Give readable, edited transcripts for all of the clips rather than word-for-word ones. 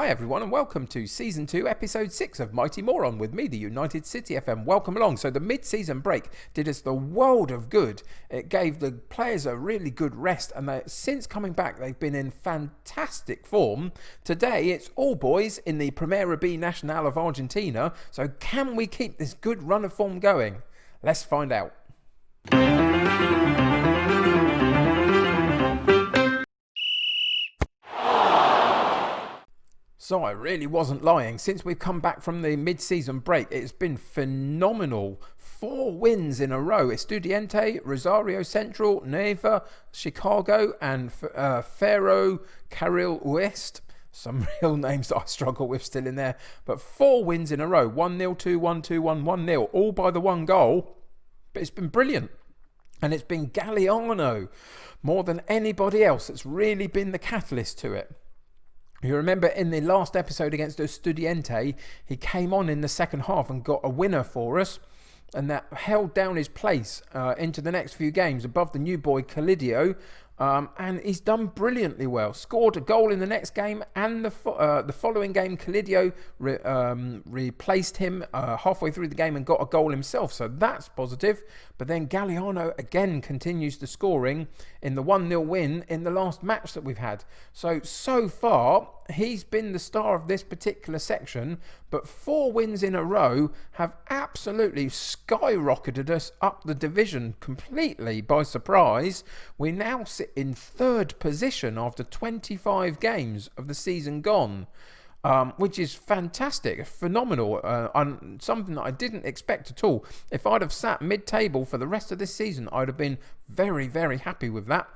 Hi everyone and welcome to Season 2, Episode 6 of Mighty Moron with me, the United City FM. Welcome along. So the mid-season break did us the world of good. It gave the players a really good rest and since coming back they've been in fantastic form. Today it's all boys in the Primera B Nacional of Argentina. So can we keep this good run of form going? Let's find out. So I really wasn't lying. Since we've come back from the mid-season break, it's been phenomenal. 4 wins in a row. Estudiante, Rosario Central, Neiva, Chicago, and Ferro Carril Oeste. Some real names that I struggle with still in there. But 4 wins in a row. 1-0, 2-1, 2-1, 1-0. All by the one goal. But it's been brilliant. And it's been Galliano, more than anybody else, that's really been the catalyst to it. You remember in the last episode against Estudiante, he came on in the second half and got a winner for us. And that held down his place into the next few games above the new boy Calidio. And he's done brilliantly well. Scored a goal in the next game, and the following game, Calidio replaced him halfway through the game and got a goal himself. So that's positive. But then Galliano again continues the scoring in the 1-0 win in the last match that we've had. So far, he's been the star of this particular section, but 4 wins in a row have absolutely skyrocketed us up the division completely by surprise. We now sit in 3rd position after 25 games of the season gone. Which is fantastic, phenomenal, something that I didn't expect at all. If I'd have sat mid-table for the rest of this season, I'd have been very, very happy with that.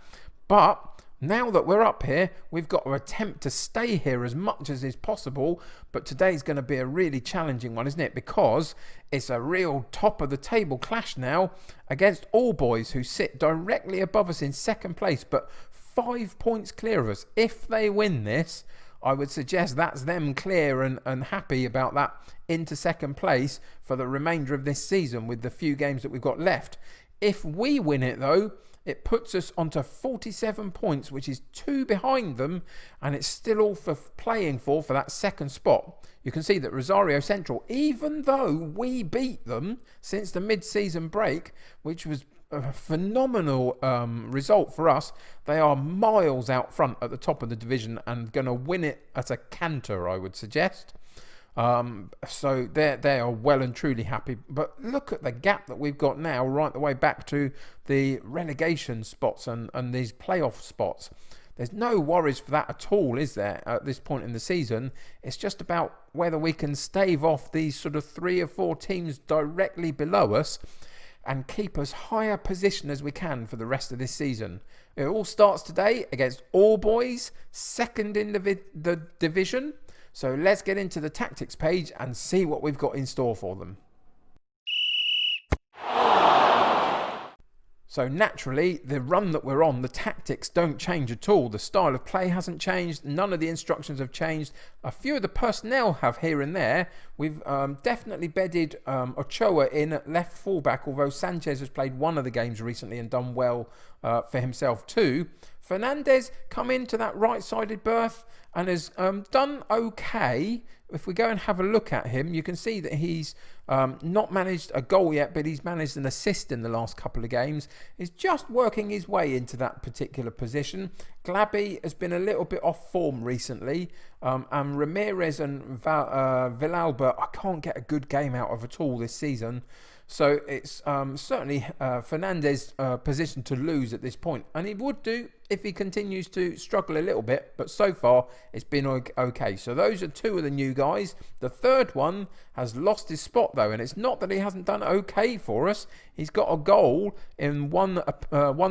But now that we're up here, we've got to attempt to stay here as much as is possible. But today's going to be a really challenging one, isn't it? Because it's a real top-of-the-table clash now against All Boys, who sit directly above us in 2nd place, but 5 points clear of us. If they win this, I would suggest that's them clear and happy about that into 2nd place for the remainder of this season with the few games that we've got left. If we win it though, it puts us onto 47 points, which is 2 behind them, and it's still all for playing for that 2nd spot. You can see that Rosario Central, even though we beat them since the mid-season break, which was a phenomenal result for us, they are miles out front at the top of the division and going to win it at a canter, I would suggest. So they are well and truly happy. But look at the gap that we've got now, right the way back to the relegation spots and these playoff spots. There's no worries for that at all, is there, at this point in the season? It's just about whether we can stave off these sort of 3 or 4 teams directly below us and keep as high a position as we can for the rest of this season. It all starts today against All Boys, 2nd in the division. So let's get into the tactics page and see what we've got in store for them. So naturally, the run that we're on, the tactics don't change at all. The style of play hasn't changed. None of the instructions have changed. A few of the personnel have here and there. We've definitely bedded Ochoa in at left fullback, although Sanchez has played one of the games recently and done well for himself too. Fernandez come into that right-sided berth and has done okay. If we go and have a look at him, you can see that he's not managed a goal yet, but he's managed an assist in the last couple of games. He's just working his way into that particular position. Glaby has been a little bit off form recently, and Ramirez and Villalba I can't get a good game out of at all this season. So it's certainly Fernandez's position to lose at this point. And he would do if he continues to struggle a little bit. But so far, it's been okay. So those are 2 of the new guys. The 3rd one has lost his spot, though. And it's not that he hasn't done okay for us. He's got a goal in one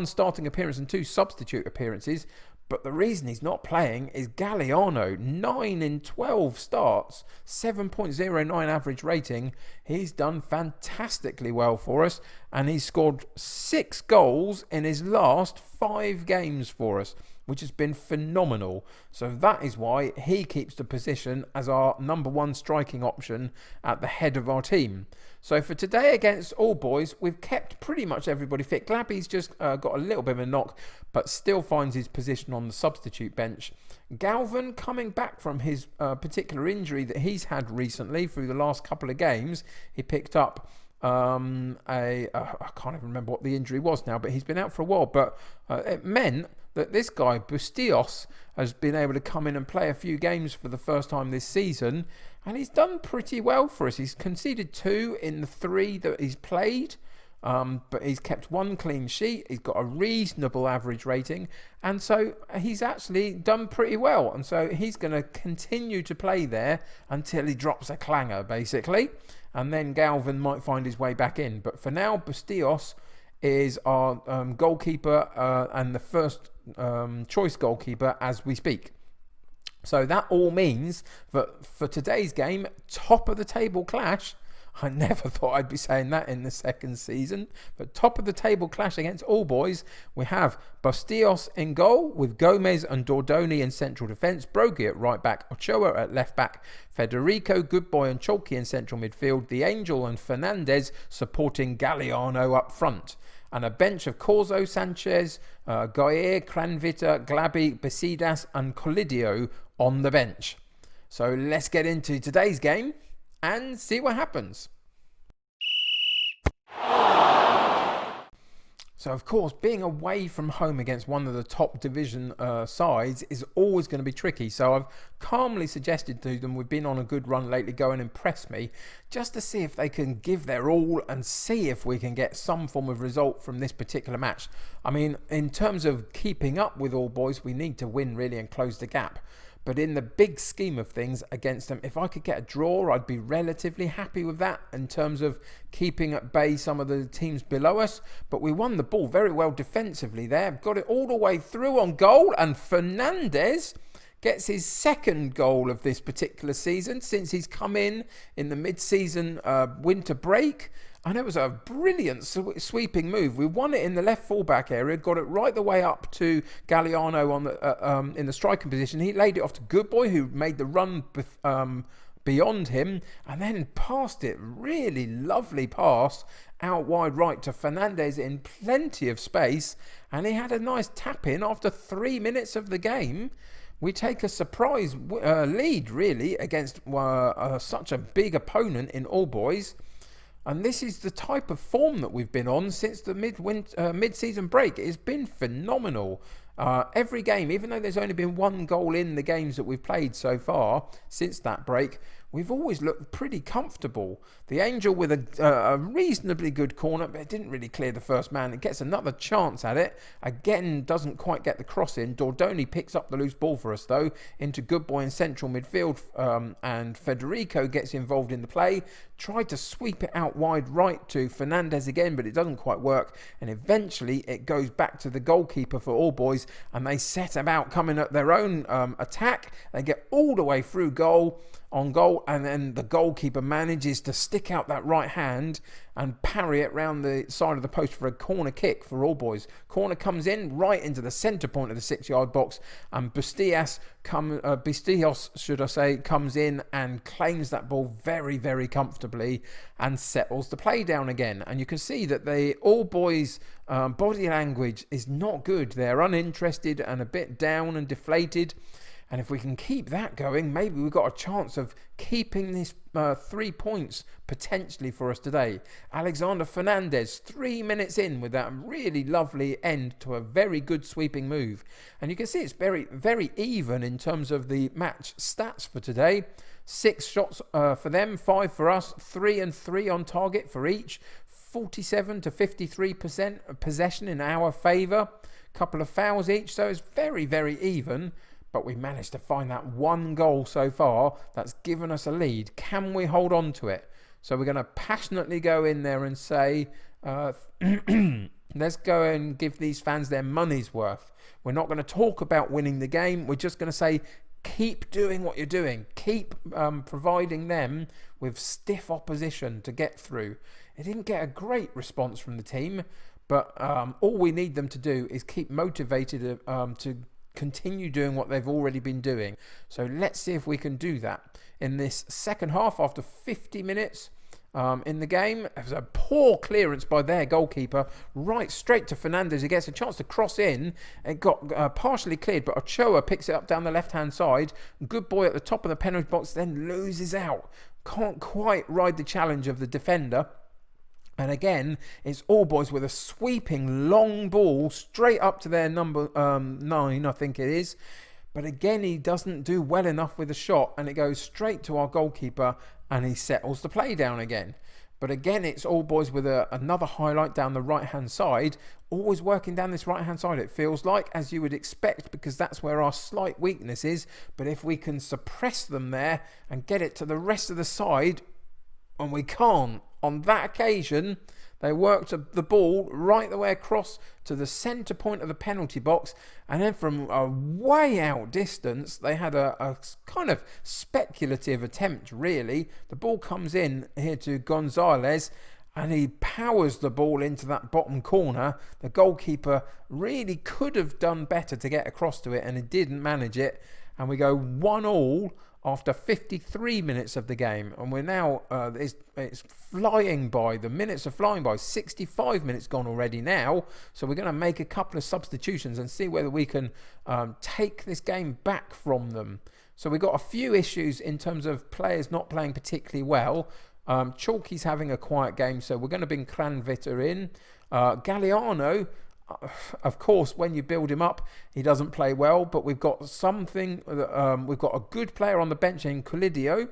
starting appearance and 2 substitute appearances. But the reason he's not playing is Galliano. 9 in 12 starts, 7.09 average rating. He's done fantastically well for us. And he's scored 6 goals in his last 5 games for us, which has been phenomenal. So that is why he keeps the position as our number one striking option at the head of our team. So for today against All Boys, we've kept pretty much everybody fit. Glabby's just got a little bit of a knock, but still finds his position on the substitute bench. Galvin, coming back from his particular injury that he's had recently through the last couple of games, he picked up I can't even remember what the injury was now, but he's been out for a while. But it meant that this guy, Bustillos, has been able to come in and play a few games for the first time this season, and he's done pretty well for us. He's conceded 2 in the 3 that he's played, but he's kept 1 clean sheet. He's got a reasonable average rating, and so he's actually done pretty well. And so he's going to continue to play there until he drops a clanger, basically. And then Galvin might find his way back in. But for now, Bustillos is our goalkeeper and the first choice goalkeeper as we speak. So that all means that for today's game, top of the table clash. I never thought I'd be saying that in the second season. But top of the table clash against All Boys, we have Bustillos in goal with Gomez and Dordoni in central defence, Brogy at right back, Ochoa at left back, Federico, Goodboy and Chalky in central midfield, The Angel and Fernandez supporting Galliano up front. And a bench of Corzo, Sanchez, Gayer, Cranvita, Glabby, Besidas and Colidio on the bench. So let's get into today's game and see what happens. So, of course, being away from home against one of the top division sides is always going to be tricky. So I've calmly suggested to them, we've been on a good run lately, go and impress me, just to see if they can give their all and see if we can get some form of result from this particular match. I mean, in terms of keeping up with All Boys, we need to win really and close the gap. But in the big scheme of things against them, if I could get a draw, I'd be relatively happy with that in terms of keeping at bay some of the teams below us. But we won the ball very well defensively there. Got it all the way through on goal. And Fernandez gets his second goal of this particular season since he's come in the mid-season winter break. And it was a brilliant sweeping move. We won it in the left fullback area, got it right the way up to Galliano on the in the striking position. He laid it off to Goodboy, who made the run beyond him, and then passed it. Really lovely pass out wide right to Fernandez in plenty of space. And he had a nice tap in after 3 minutes of the game. We take a surprise lead, really, against such a big opponent in All Boys. And this is the type of form that we've been on since the mid-season break. It's been phenomenal. Every game, even though there's only been 1 goal in the games that we've played so far since that break, we've always looked pretty comfortable. The Angel with a reasonably good corner, but it didn't really clear the first man. It gets another chance at it. Again, doesn't quite get the cross in. Dordoni picks up the loose ball for us, though, into Goodboy in central midfield, and Federico gets involved in the play. Tried to sweep it out wide right to Fernandez again, but it doesn't quite work. And eventually, it goes back to the goalkeeper for All Boys, and they set about coming at their own attack. They get all the way through on goal, and then the goalkeeper manages to stick out that right hand and parry it round the side of the post for a corner kick for All Boys. Corner comes in right into the centre point of the 6-yard box, and Bustillos comes in and claims that ball very, very comfortably and settles the play down again. And you can see that the All Boys body language is not good. They're uninterested and a bit down and deflated. And if we can keep that going, maybe we've got a chance of keeping this 3 points potentially for us today. Alexander Fernandez, 3 minutes in with that really lovely end to a very good sweeping move. And you can see it's very, very even in terms of the match stats for today. 6 shots for them, 5 for us, 3 and 3 on target for each. 47 to 53% of possession in our favour. Couple of fouls each, so it's very, very even. But we managed to find that 1 goal so far that's given us a lead. Can we hold on to it? So we're going to passionately go in there and say, let's go and give these fans their money's worth. We're not going to talk about winning the game. We're just going to say, keep doing what you're doing. Keep providing them with stiff opposition to get through. It didn't get a great response from the team, but all we need them to do is keep motivated to continue doing what they've already been doing. So let's see if we can do that in this second half after 50 minutes. In the game, it was a poor clearance by their goalkeeper, right straight to Fernandez. He gets a chance to cross in. It got partially cleared, but Ochoa picks it up down the left-hand side. Good boy at the top of the penalty box, then loses out. Can't quite ride the challenge of the defender. And again, it's All Boys with a sweeping long ball straight up to their number 9, I think it is. But again, he doesn't do well enough with the shot, and it goes straight to our goalkeeper, and he settles the play down again. But again, it's All Boys with another highlight down the right-hand side, always working down this right-hand side, it feels like, as you would expect, because that's where our slight weakness is. But if we can suppress them there and get it to the rest of the side, and we can't, on that occasion, they worked the ball right the way across to the centre point of the penalty box, and then from a way out distance, they had a kind of speculative attempt, really. The ball comes in here to Gonzalez, and he powers the ball into that bottom corner. The goalkeeper really could have done better to get across to it, and he didn't manage it. And we go 1-1 after 53 minutes of the game, and we're now it's flying by. The minutes are flying by. 65 minutes gone already now, so we're going to make a couple of substitutions and see whether we can take this game back from them. So we've got a few issues in terms of players not playing particularly well. Chalky's having a quiet game, so we're going to bring Cranviter in. Galliano, of course, when you build him up, he doesn't play well, but we've got something. We've got a good player on the bench in Colidio,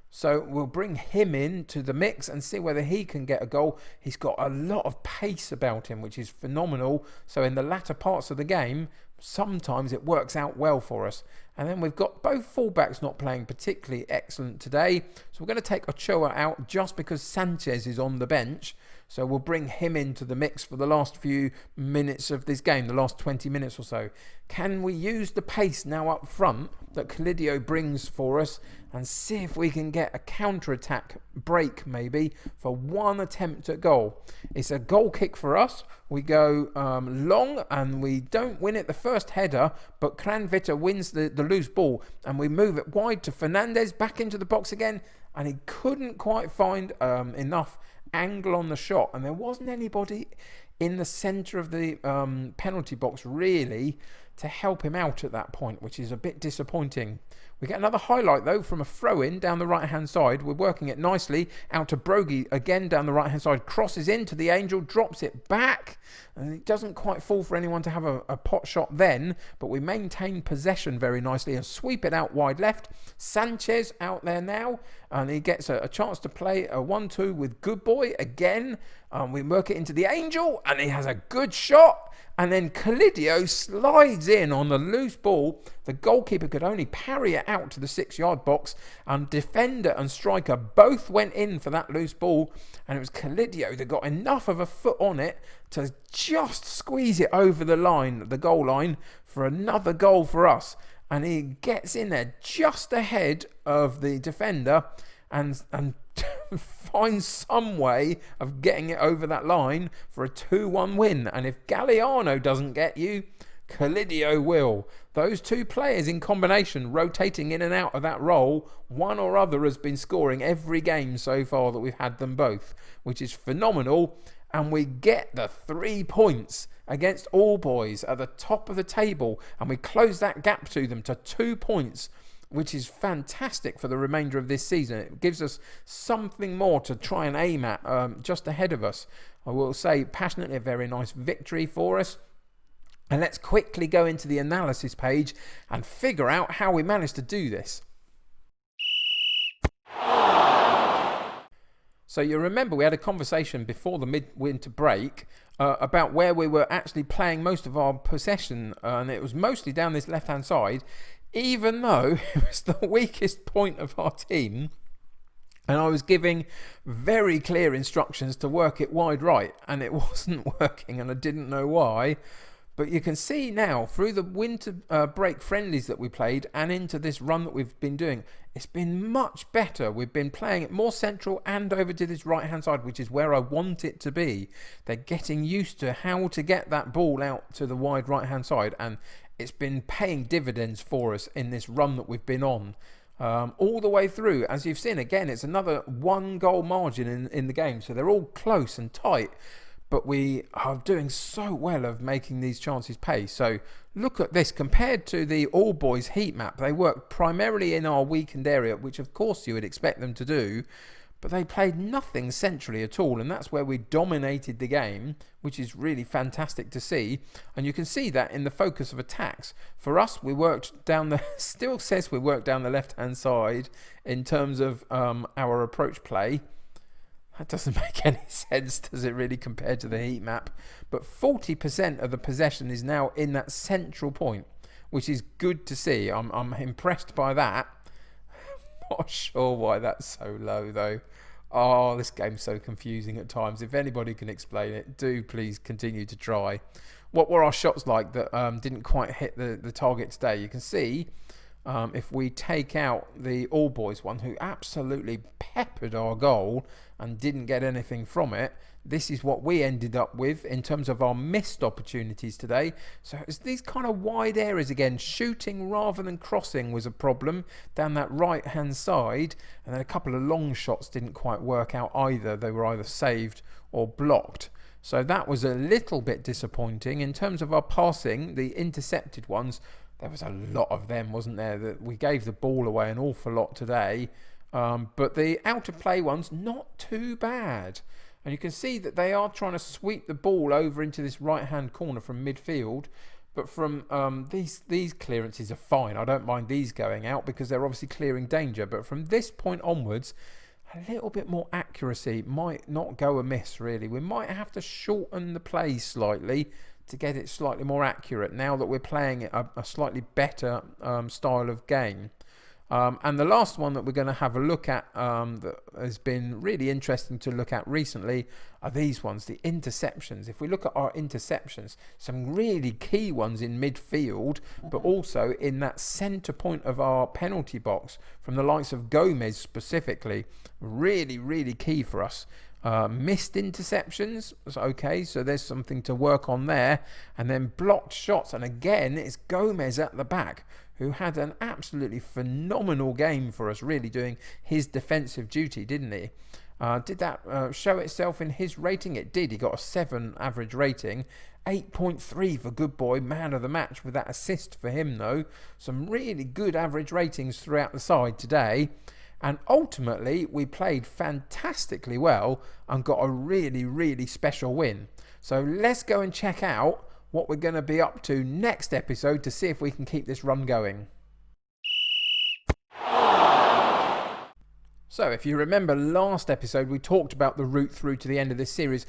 so we'll bring him in to the mix and see whether he can get a goal. He's got a lot of pace about him, which is phenomenal. So in the latter parts of the game, sometimes it works out well for us. And then we've got both fullbacks not playing particularly excellent today. So we're going to take Ochoa out just because Sanchez is on the bench. So we'll bring him into the mix for the last few minutes of this game, the last 20 minutes or so. Can we use the pace now up front that Colidio brings for us and see if we can get a counter-attack break maybe for one attempt at goal? It's a goal kick for us. We go long and we don't win it the first header, but Cranviter wins the loose ball and we move it wide to Fernandez, back into the box again, and he couldn't quite find enough angle on the shot, and there wasn't anybody in the centre of the penalty box really to help him out at that point, which is a bit disappointing. We get another highlight though from a throw-in down the right-hand side. We're working it nicely out to Brogy again down the right-hand side, crosses into the Angel, drops it back, and it doesn't quite fall for anyone to have a pot shot then, but we maintain possession very nicely and sweep it out wide left. Sanchez out there now, and he gets a chance to play a 1-2 with Good Boy again. We work it into the Angel, and he has a good shot. And then Colidio slides in on the loose ball. The goalkeeper could only parry it out to the 6-yard box, and defender and striker both went in for that loose ball, and it was Colidio that got enough of a foot on it to just squeeze it over the line, the goal line, for another goal for us. And he gets in there just ahead of the defender and finds some way of getting it over that line for a 2-1 win. And if Galliano doesn't get you, Colidio will. Those two players in combination, rotating in and out of that role, one or other has been scoring every game so far that we've had them both, which is phenomenal. And we get the 3 points against All Boys at the top of the table, and we close that gap to them to 2 points, which is fantastic for the remainder of this season. It gives us something more to try and aim at just ahead of us. I will say, passionately, a very nice victory for us. And let's quickly go into the analysis page and figure out how we managed to do this. So you remember we had a conversation before the midwinter break about where we were actually playing most of our possession, and it was mostly down this left-hand side, even though it was the weakest point of our team, and I was giving very clear instructions to work it wide right, and it wasn't working, and I didn't know why. But you can see now, through the winter break friendlies that we played and into this run that we've been doing, it's been much better. We've been playing it more central and over to this right-hand side, which is where I want it to be. They're getting used to how to get that ball out to the wide right-hand side, and it's been paying dividends for us in this run that we've been on. All the way through, as you've seen, again, it's another 1-goal margin in the game. So they're all close and tight. But we are doing so well of making these chances pay. So look at this. Compared to the All Boys heat map, they worked primarily in our weakened area, which of course you would expect them to do. But they played nothing centrally at all. And that's where we dominated the game, which is really fantastic to see. And you can see that in the focus of attacks. For us, we worked down the... Still says we worked down the left-hand side in terms of our approach play. That doesn't make any sense, does it really, compared to the heat map? But 40% of the possession is now in that central point, which is good to see. I'm impressed by that. Not sure why that's so low, though. Oh, this game's so confusing at times. If anybody can explain it, do please continue to try. What were our shots like that didn't quite hit the target today? You can see... if we take out the All Boys one, who absolutely peppered our goal and didn't get anything from it, this is what we ended up with in terms of our missed opportunities today. So it's these kind of wide areas again. Shooting rather than crossing was a problem down that right hand side, and then a couple of long shots didn't quite work out either. They were either saved or blocked. So that was a little bit disappointing. In terms of our passing, the intercepted ones, there was a lot of them, wasn't there? That we gave the ball away an awful lot today. But the out of play ones, not too bad. And you can see that they are trying to sweep the ball over into this right-hand corner from midfield. But from these clearances are fine. I don't mind these going out because they're obviously clearing danger. But from this point onwards, a little bit more accuracy might not go amiss, really. We might have to shorten the play slightly to get it slightly more accurate now that we're playing a slightly better style of game. And the last one that we're going to have a look at that has been really interesting to look at recently are these ones, the interceptions. If we look at our interceptions, some really key ones in midfield, but also in that centre point of our penalty box from the likes of Gomez specifically. Really, really key for us. Missed interceptions, okay, so there's something to work on there. And then blocked shots, and again it's Gomez at the back, who had an absolutely phenomenal game for us, really doing his defensive duty, didn't he? Did that show itself in his rating? It did. He got a 7 average rating. 8.3 for good boy, man of the match with that assist for him though. Some really good average ratings throughout the side today. And ultimately, we played fantastically well and got a really, really special win. So let's go and check out what we're going to be up to next episode to see if we can keep this run going. So if you remember last episode, we talked about the route through to the end of this series,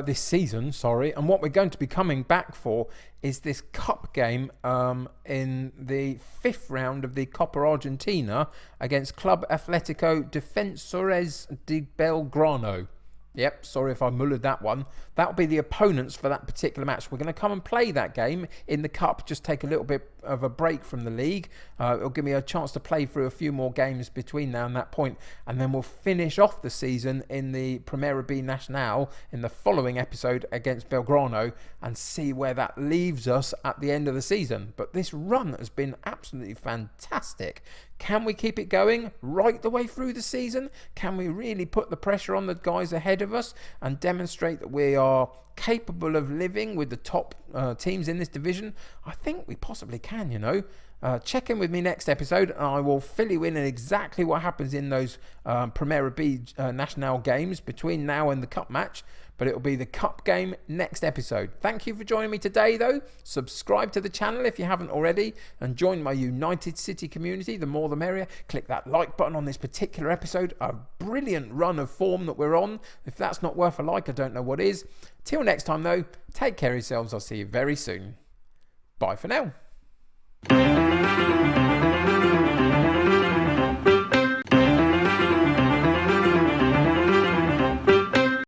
this season, and what we're going to be coming back for is this cup game in the 5th round of the Copa Argentina against Club Atlético Defensores de Belgrano. Yep, sorry if I mullered that one. That'll be the opponents for that particular match. We're going to come and play that game in the Cup, just take a little bit of a break from the league. It'll give me a chance to play through a few more games between now and that point, and then we'll finish off the season in the Primera B Nacional in the following episode against Belgrano and see where that leaves us at the end of the season. But this run has been absolutely fantastic. Can we keep it going right the way through the season? Can we really put the pressure on the guys ahead of us and demonstrate that we are capable of living with the top teams in this division? I think we possibly can, you know. Check in with me next episode and I will fill you in on exactly what happens in those Primera B Nacional games between now and the Cup match. But it will be the Cup game next episode. Thank you for joining me today, though. Subscribe to the channel if you haven't already and join my United City community. The more the merrier. Click that like button on this particular episode. A brilliant run of form that we're on. If that's not worth a like, I don't know what is. Till next time, though, take care of yourselves. I'll see you very soon. Bye for now.